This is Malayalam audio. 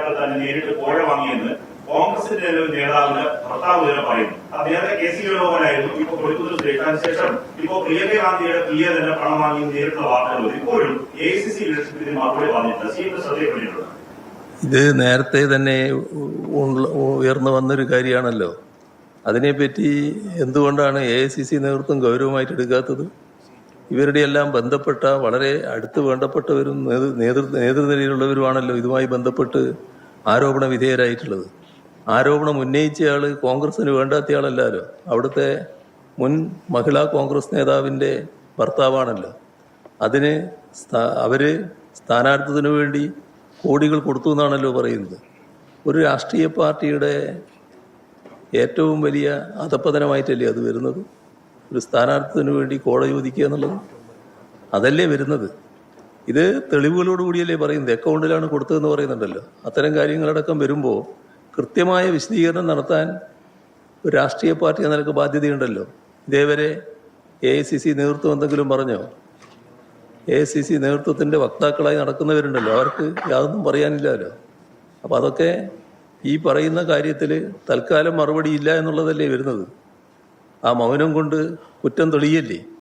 നേതാക്കൾ തന്നെ നേരിട്ട് കോഴ വാങ്ങിയെന്ന് കോൺഗ്രസിന്റെ നേതാവിന് ഭർത്താവ് തന്നെ പറയുന്നു. നേരത്തെ കെ സി വേണുഗോപാലായിരുന്നു, ഇപ്പൊ കൊടുക്കുന്നത് സുരേഷ്. ശേഷം ഇപ്പോ പ്രിയങ്ക ഗാന്ധിയുടെ പ്രിയ തന്നെ പണം വാങ്ങി നേരിട്ടുള്ള വാർത്തകൾ ഇപ്പോഴും AICC ലീഡർഷിപ്പ് ഇതിന് മറുപടി പറഞ്ഞിട്ടില്ല. സി ശ്രദ്ധയപ്പെട്ടിട്ടുണ്ട്. ഇത് നേരത്തെ തന്നെ ഉയർന്നു വന്നൊരു കാര്യമാണല്ലോ. അതിനെപ്പറ്റി എന്തുകൊണ്ടാണ് AICC നേതൃത്വം ഗൗരവമായിട്ട് എടുക്കാത്തത്? ഇവരുടെ എല്ലാം ബന്ധപ്പെട്ട വളരെ അടുത്ത് വേണ്ടപ്പെട്ടവരും നേതൃനിരയിലുള്ളവരുമാണല്ലോ ഇതുമായി ബന്ധപ്പെട്ട് ആരോപണ വിധേയരായിട്ടുള്ളത്. ആരോപണം ഉന്നയിച്ചയാൾ കോൺഗ്രസിന് വേണ്ടാത്തയാളല്ലോ. അവിടുത്തെ മുൻ മഹിളാ കോൺഗ്രസ് നേതാവിൻ്റെ ഭർത്താവാണല്ലോ. അതിന് അവര് സ്ഥാനാർത്ഥിത്വത്തിന് വേണ്ടി കോടികൾ കൊടുത്തു എന്നാണല്ലോ പറയുന്നത്. ഒരു രാഷ്ട്രീയ പാർട്ടിയുടെ ഏറ്റവും വലിയ അധപ്പതനമായിട്ടല്ലേ അത് വരുന്നത്? ഒരു സ്ഥാനാർത്ഥിത്വത്തിന് വേണ്ടി കോഴ ചോദിക്കുക എന്നുള്ളത് അതല്ലേ വരുന്നത്. ഇത് തെളിവുകളോടുകൂടിയല്ലേ പറയുന്നത്. അക്കൗണ്ടിലാണ് കൊടുത്തതെന്ന് പറയുന്നുണ്ടല്ലോ. അത്തരം കാര്യങ്ങളടക്കം വരുമ്പോൾ കൃത്യമായ വിശദീകരണം നടത്താൻ ഒരു രാഷ്ട്രീയ പാർട്ടി എന്ന നിലക്ക് ബാധ്യതയുണ്ടല്ലോ. ഇതേവരെ AICC നേതൃത്വം എന്തെങ്കിലും പറഞ്ഞോ? AICC നേതൃത്വത്തിൻ്റെ വക്താക്കളായി നടക്കുന്നവരുണ്ടല്ലോ, അവർക്ക് യാതൊന്നും പറയാനില്ലല്ലോ. അപ്പം അതൊക്കെ ഈ പറയുന്ന കാര്യത്തിൽ തൽക്കാലം മറുപടി ഇല്ല എന്നുള്ളതല്ലേ വരുന്നത്. ആ മൗനം കൊണ്ട് കുറ്റം തെളിയല്ലേ.